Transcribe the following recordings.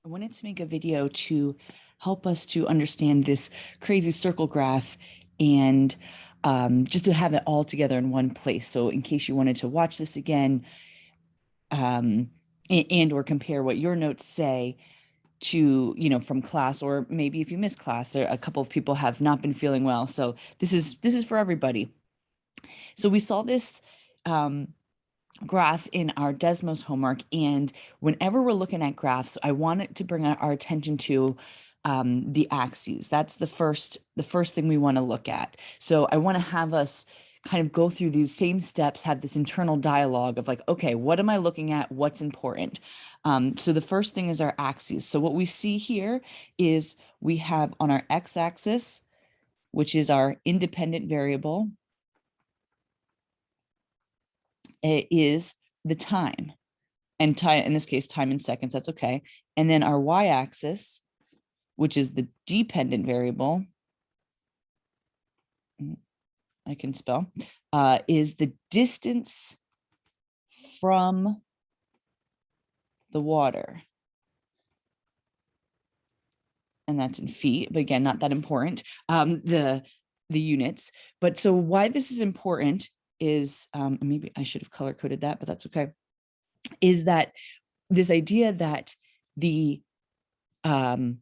I wanted to make a video to help us to understand this crazy circle graph and just to have it all together in one place. So in case you wanted to watch this again and or compare what your notes say to, from class, or maybe if you missed class, there a couple of people have not been feeling well. So this is for everybody. So we saw this graph in our Desmos homework. And whenever we're looking at graphs, I want it to bring our attention to the axes. That's the first thing we want to look at. So I want to have us kind of go through these same steps, have this internal dialogue of like, okay, what am I looking at? What's important? So the first thing is our axes. So what we see here is we have on our x-axis, which is our independent variable, it is the time, and time in this case, time in seconds, that's okay. And then our y-axis, which is the dependent variable, I can spell, is the distance from the water. And that's in feet, but again, not that important, the units. But so why this is important is, maybe I should have color coded that, but that's okay, is that this idea that the y-axis,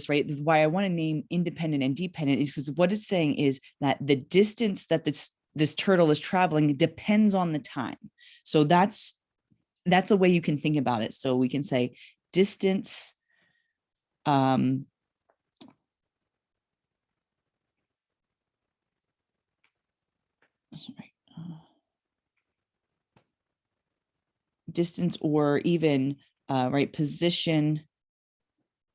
right? Why I want to name independent and dependent is because what it's saying is that the distance that this turtle is traveling depends on the time. So that's a way you can think about it. So we can say distance distance, or even right, position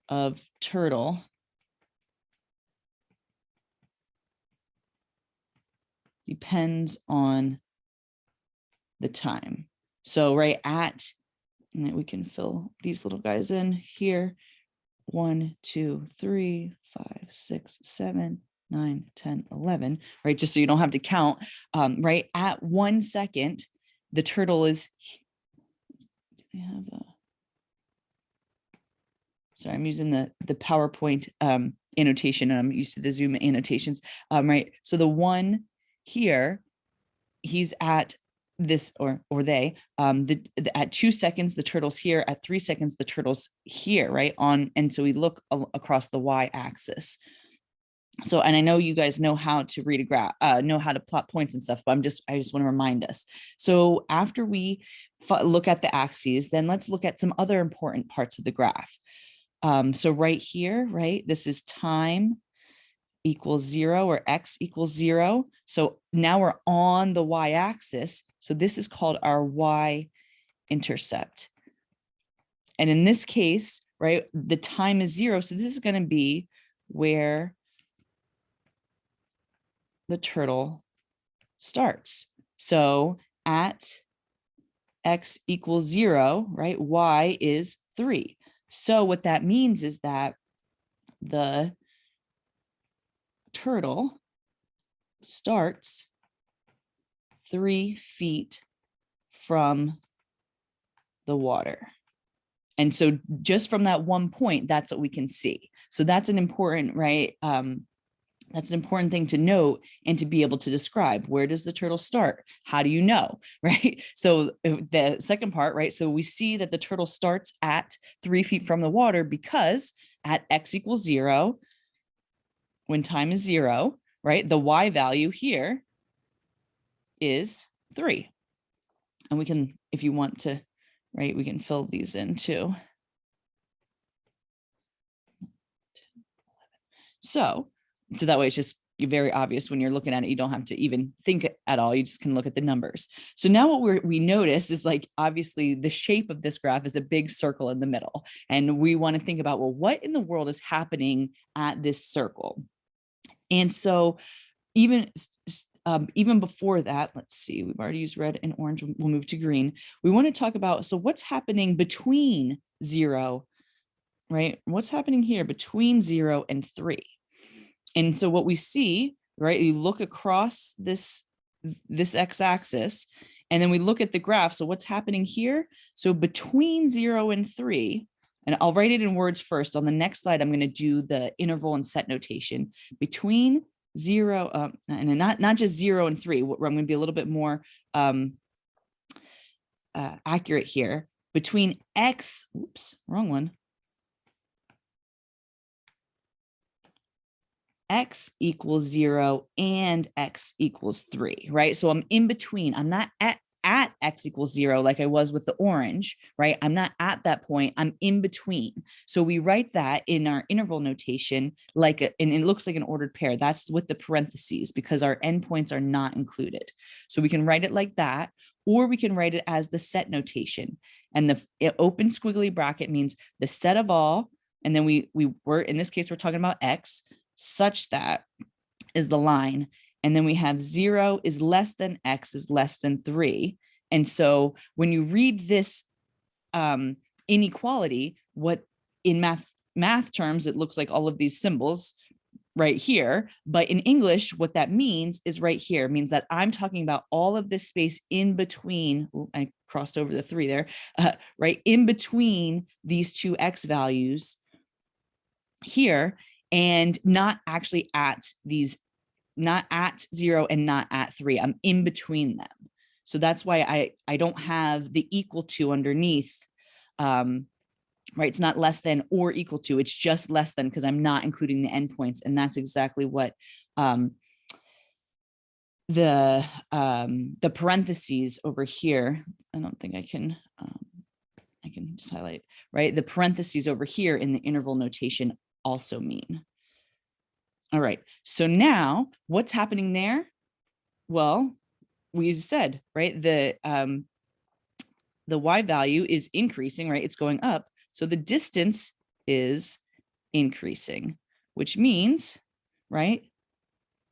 of turtle depends on the time. So right at, and we can fill these little guys in here, 1, 2, 3, 5, 6, 7, 9, 10, 11, right? Just so you don't have to count, right? At 1 second, the turtle is, they have a, sorry, I'm using the PowerPoint annotation, and I'm used to the Zoom annotations, right? So the one here, he's at this, or they, at 2 seconds, the turtle's here, at 3 seconds, the turtle's here, right? And so we look across the y-axis. So, and I know you guys know how to read a graph, know how to plot points and stuff, but I just want to remind us. So after we look at the axes, then let's look at some other important parts of the graph. So right here, right, this is time equals 0, or x equals 0. So now we're on the y-axis. So this is called our y-intercept. And in this case, right, the time is 0. So this is going to be where the turtle starts. So at x equals 0, right, y is 3. So what that means is that the turtle starts 3 feet from the water. And so just from that one point, that's what we can see. So that's an important, right? That's an important thing to note and to be able to describe. Where does the turtle start? How do you know, right? So the second part, right? So we see that the turtle starts at 3 feet from the water because at x equals 0, when time is 0, right? The y value here is 3. And we can, if you want to, right, we can fill these in too. So that way it's just very obvious when you're looking at it. You don't have to even think at all. You just can look at the numbers. So now what we notice is, like, obviously the shape of this graph is a big circle in the middle. And we want to think about, well, what in the world is happening at this circle? And so even before that, let's see, we've already used red and orange. We'll move to green. We want to talk about, so what's happening between 0, right? What's happening here between 0 and 3? And so what we see, right, you look across this x-axis, And then we look at the graph. So what's happening here? So between 0 and 3, and I'll write it in words first. On the next slide, I'm going to do the interval and set notation. Between 0, and not just 0 and 3, where I'm going to be a little bit more accurate here. Between x, oops, wrong one. X equals 0 and x equals 3, right? So I'm in between. I'm not at x equals 0 like I was with the orange, right? I'm not at that point. I'm in between. So we write that in our interval notation like and it looks like an ordered pair. That's with the parentheses because our endpoints are not included. So we can write it like that, or we can write it as the set notation. And the open squiggly bracket means the set of all, and then we're in this case we're talking about x, such that is the line. And then we have 0 is less than x is less than 3. And so when you read this inequality, what in math terms, it looks like all of these symbols right here. But in English, what that means is right here, means that I'm talking about all of this space in between. Ooh, I crossed over the 3 there, right? In between these two x values here, and not actually at these, not at 0 and not at 3. I'm in between them. So that's why I don't have the equal to underneath, right? It's not less than or equal to, it's just less than because I'm not including the endpoints. And that's exactly what the parentheses over here, I don't think I can just highlight, right? The parentheses over here in the interval notation also mean. All right, so now what's happening there? Well, we said, right, the y value is increasing, right? It's going up. So the distance is increasing, which means, right?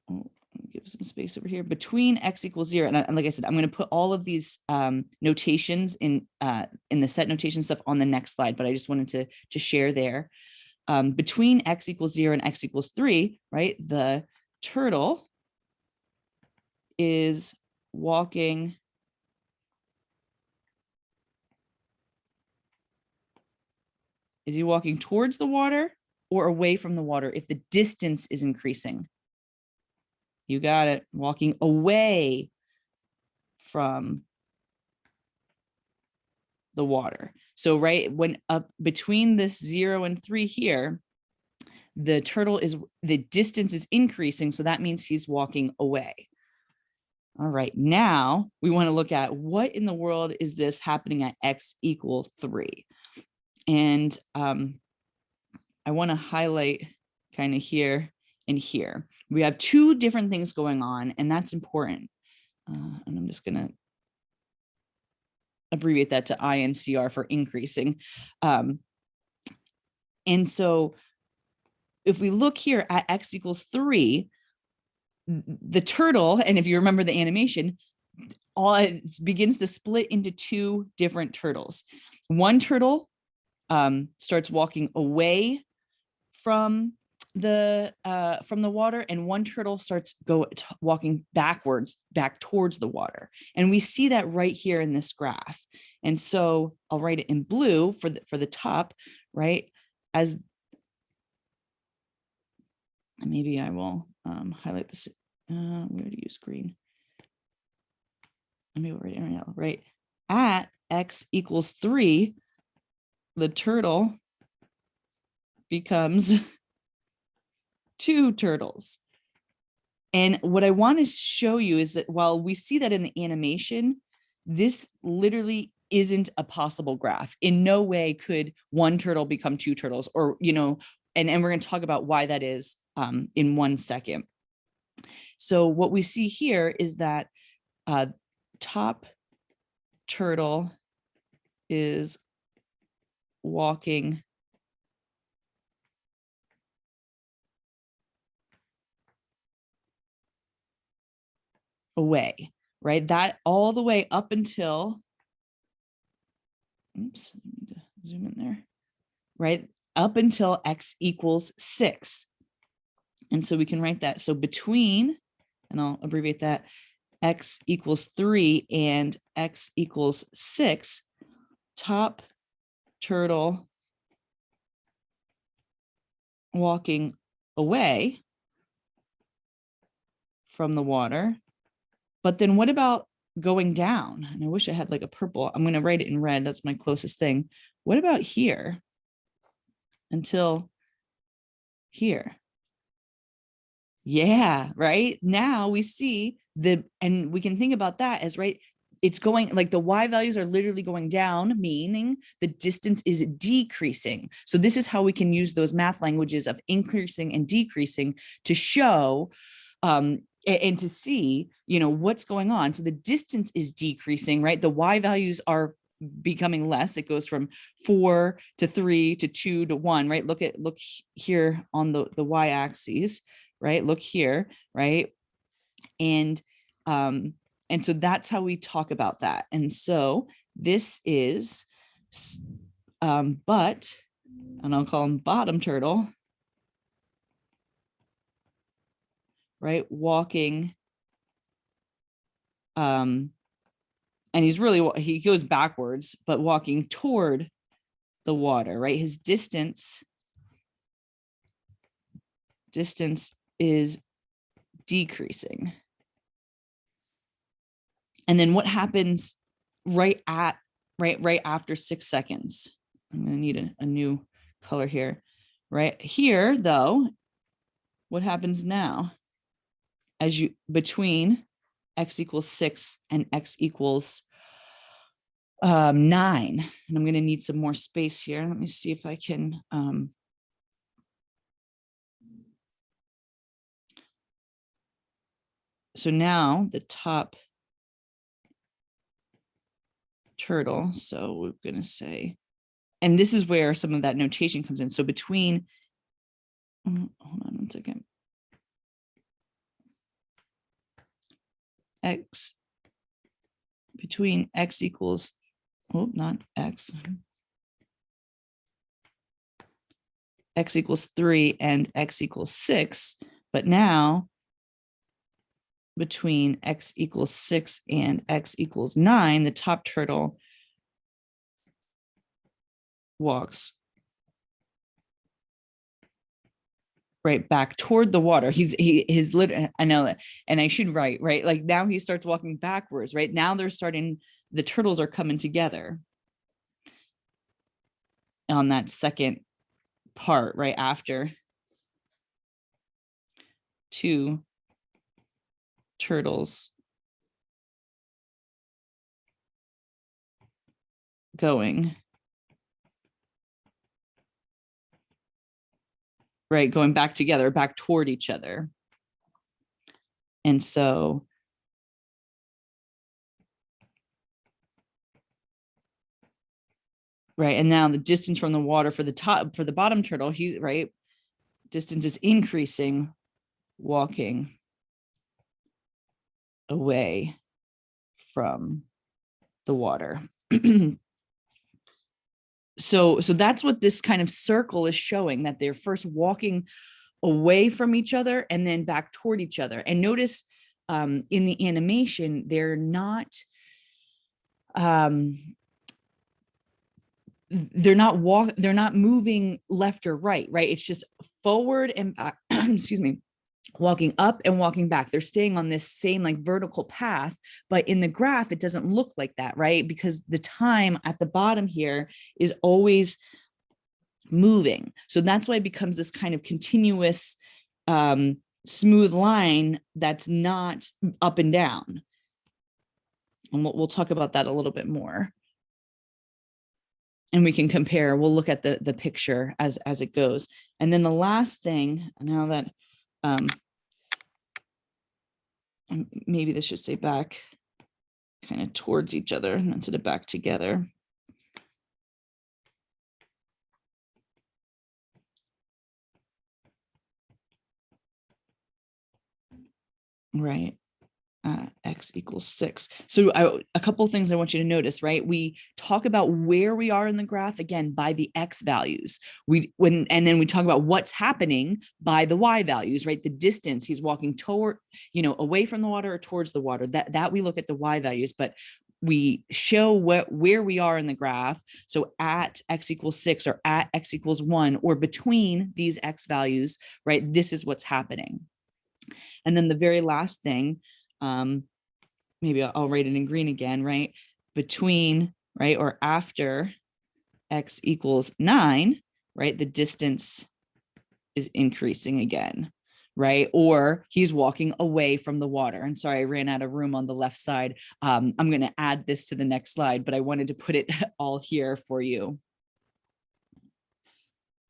Oh, give some space over here between x equals 0. And like I said, I'm going to put all of these notations in the set notation stuff on the next slide, but I just wanted to share there. Between x equals 0 and x equals 3, right? The turtle is walking Is he walking towards the water or away from the water if the distance is increasing? You got it. Walking away from the water. So right when up between this 0 and 3 here, the distance is increasing. So that means he's walking away. All right, now we want to look at what in the world is this happening at x equal 3. And I want to highlight kind of here and here. We have two different things going on, and that's important. And I'm just going to abbreviate that to INCR for increasing. And so if we look here at x equals 3, the turtle, and if you remember the animation, begins to split into two different turtles. One turtle starts walking away from the water, and one turtle starts walking backwards back towards the water. And we see that right here in this graph. And so I'll write it in blue for the top, right? As maybe I will highlight this. We already use green. Let me write it right now, right? At x equals 3, the turtle becomes 2 turtles. And what I want to show you is that while we see that in the animation, this literally isn't a possible graph. In no way could one turtle become 2 turtles, or, you know, and we're going to talk about why that is in 1 second. So what we see here is that top turtle is walking away, right? That all the way up until, oops, I need to zoom in there, right? Up until x equals 6. And so we can write that. So between, and I'll abbreviate that, x equals 3 and x equals 6, top turtle walking away from the water. But then what about going down? And I wish I had like a purple. I'm going to write it in red. That's my closest thing. What about here until here? Yeah, right. Now we see and we can think about that as, right, it's going like the y values are literally going down, meaning the distance is decreasing. So this is how we can use those math languages of increasing and decreasing to show and to see, what's going on. So the distance is decreasing, right? The y values are becoming less. It goes from 4 to 3 to 2 to 1, right? Look here on the y-axis, right? Look here, right? And so that's how we talk about that. And so this is but, and I'll call him bottom turtle, right? Walking, and he goes backwards, but walking toward the water, right? His distance is decreasing. And then what happens right after 6 seconds? I'm going to need a new color here. Right here, though, what happens now? Between x equals 6 and x equals 9. And I'm going to need some more space here. Let me see if I can. So now the top turtle. So we're going to say, and this is where some of that notation comes in. So between, hold on 1 second. Between x equals, not x. X equals 3 and x equals 6. But now between x equals 6 and x equals 9, the top turtle walks right back toward the water. His literally, I know that, and I should write, right? Like now he starts walking backwards, right? Now the turtles are coming together on that second part, right after 2 turtles going back together, back toward each other. And so and now the distance from the water for the bottom turtle, distance is increasing, walking away from the water. So that's what this kind of circle is showing, that they're first walking away from each other and then back toward each other. And notice in the animation, they're not moving left or right. It's just forward and back, excuse me, walking up and walking back. They're staying on this same like vertical path, but in the graph, it doesn't look like that, right? Because the time at the bottom here is always moving. So that's why it becomes this kind of continuous, smooth line that's not up and down. And we'll talk about that a little bit more. And we can compare, we'll look at the picture as it goes. And then the last thing, now that, and maybe this should say back kind of towards each other instead of back together. Right. x equals 6. So a couple of things I want you to notice, right? We talk about where we are in the graph, again, by the x values. And then we talk about what's happening by the y values, right? The distance he's walking toward, away from the water or towards the water, that we look at the y values, but we show where we are in the graph. So at x equals 6 or at x equals 1 or between these x values, right? This is what's happening. And then the very last thing, maybe I'll write it in green again, right? Between, right, or after x equals 9, right? The distance is increasing again, right? Or he's walking away from the water. And sorry, I ran out of room on the left side. I'm going to add this to the next slide, but I wanted to put it all here for you.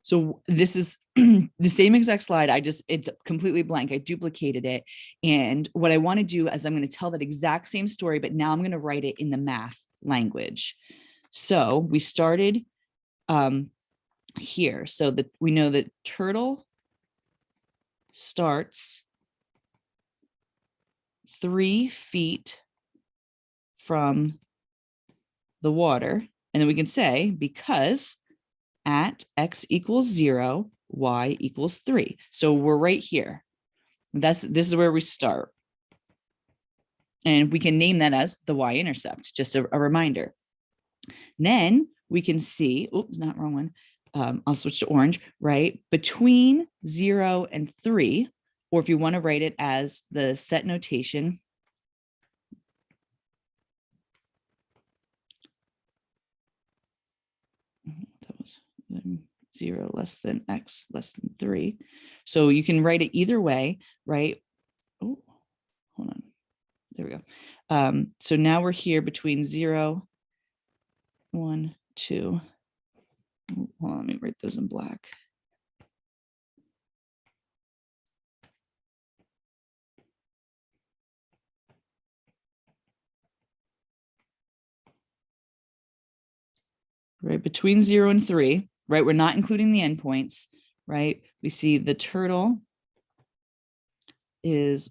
So this is the same exact slide. It's completely blank. I duplicated it. And what I want to do is I'm going to tell that exact same story, but now I'm going to write it in the math language. So we started here. So that we know that turtle starts 3 feet from the water. And then we can say, because at x equals 0, y equals 3. So we're right here. This is where we start. And we can name that as the y-intercept, just a reminder. Then we can see, oops, not wrong one. I'll switch to orange, right? Between 0 and 3, or if you want to write it as the set notation, that was 0 less than x less than 3. So you can write it either way, right? Oh, hold on. There we go. So now we're here between 0, 1, 2. Hold on, let me write those in black. Right, between 0 and 3, right? We're not including the endpoints, right? We see the turtle is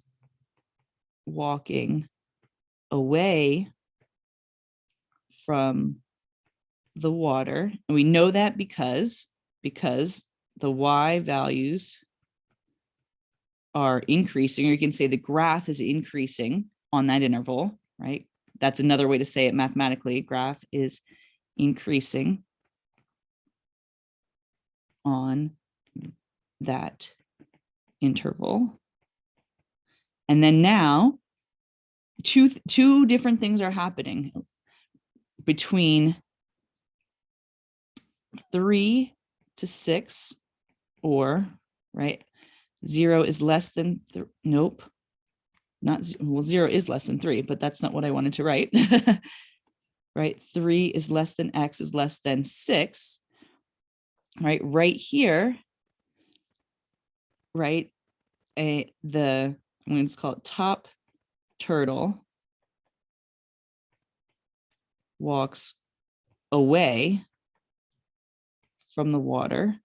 walking away from the water. And we know that because the y values are increasing, or you can say the graph is increasing on that interval, right? That's another way to say it mathematically. Graph is increasing on that interval. And then now two different things are happening between 3 to 6, or right, 0 is less than nope, not well, 0 is less than 3, but that's not what I wanted to write. Right, 3 is less than x is less than 6. Right here, right, I'm going to call it top turtle walks away from the water.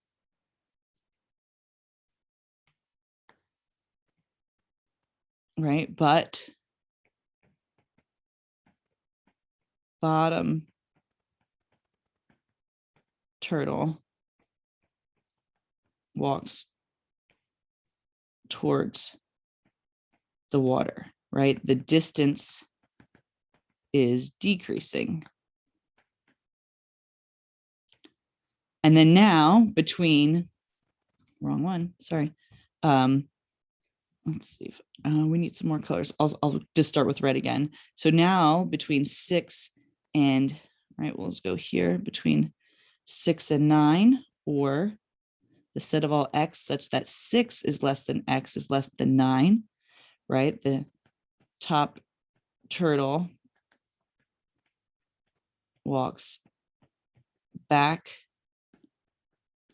Right, but bottom turtle walks towards the water, right? The distance is decreasing. And then now between, wrong one, sorry. Let's see if we need some more colors. I'll just start with red again. So now between 6 and, right, we'll just go here between 6 and 9, or the set of all x such that 6 is less than x is less than 9, right? The top turtle walks back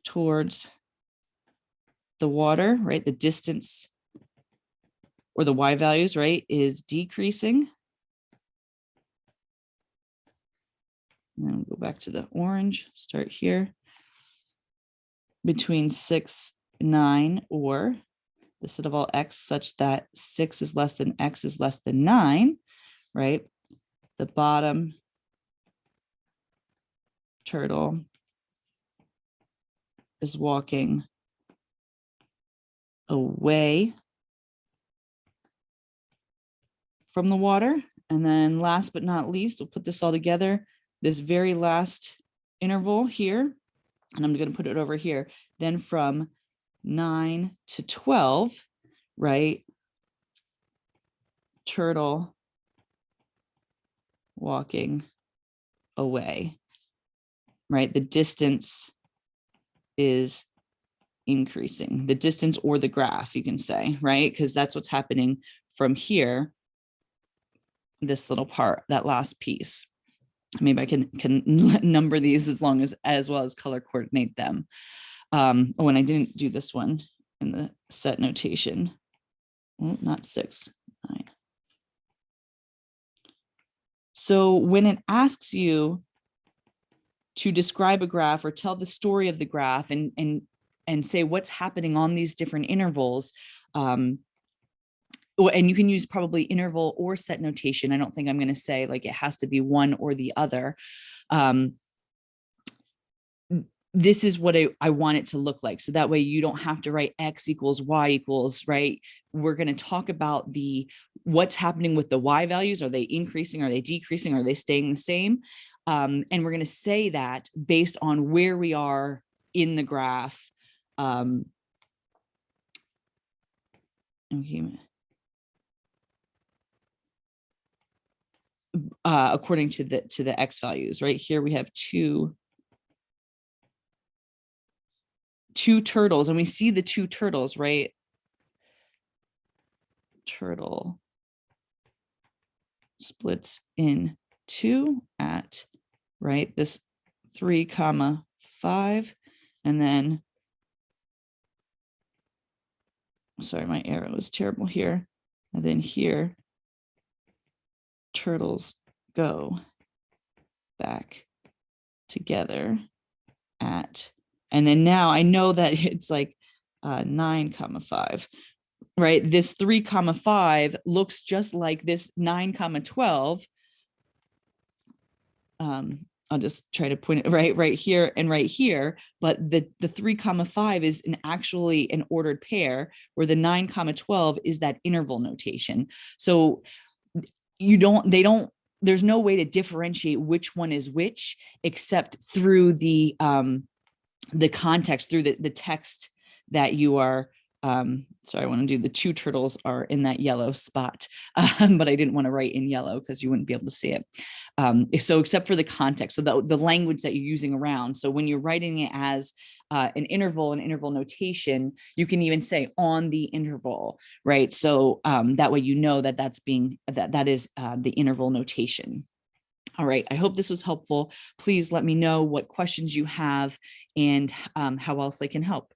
towards the water, right? The distance or the y values, right, is decreasing. And then we'll go back to the orange, start here. Between 6 and 9, or the set of all x such that 6 is less than x is less than 9, right? The bottom turtle is walking away from the water. And then last but not least, we'll put this all together, this very last interval here, and I'm going to put it over here. Then from 9 to 12, right? Turtle walking away, right? The distance is increasing, the distance or the graph, you can say, right? Because that's what's happening from here, this little part, that last piece. Maybe I can number these as well as color coordinate them. Oh, and I didn't do this one in the set notation. Well, not 6, 9. So when it asks you to describe a graph or tell the story of the graph and say what's happening on these different intervals, and you can use probably interval or set notation. I don't think I'm going to say like it has to be one or the other. This is what I want it to look like. So that way you don't have to write X equals Y equals, right? We're going to talk about what's happening with the Y values. Are they increasing? Are they decreasing? Are they staying the same? And we're going to say that based on where we are in the graph. According to the X values, right? Here we have two turtles, and we see the two turtles, right? Turtle splits in 2 at, right, this 3, 5, and then, sorry, my arrow is terrible here. And then here, turtles go back together at, and then now I know that it's like 9, 5, right? This 3, 5 looks just like this 9, 12. I'll just try to point it right here and right here, but the 3, 5 is actually an ordered pair, where the 9, 12 is that interval notation. So there's no way to differentiate which one is which except through the context, through the text that you are, sorry, I want to do the two turtles are in that yellow spot, but I didn't want to write in yellow because you wouldn't be able to see it. So except for the context, so the language that you're using around. So when you're writing it as an interval notation, you can even say on the interval, right? So that way you know that that is the interval notation. All right, I hope this was helpful. Please let me know what questions you have and how else I can help.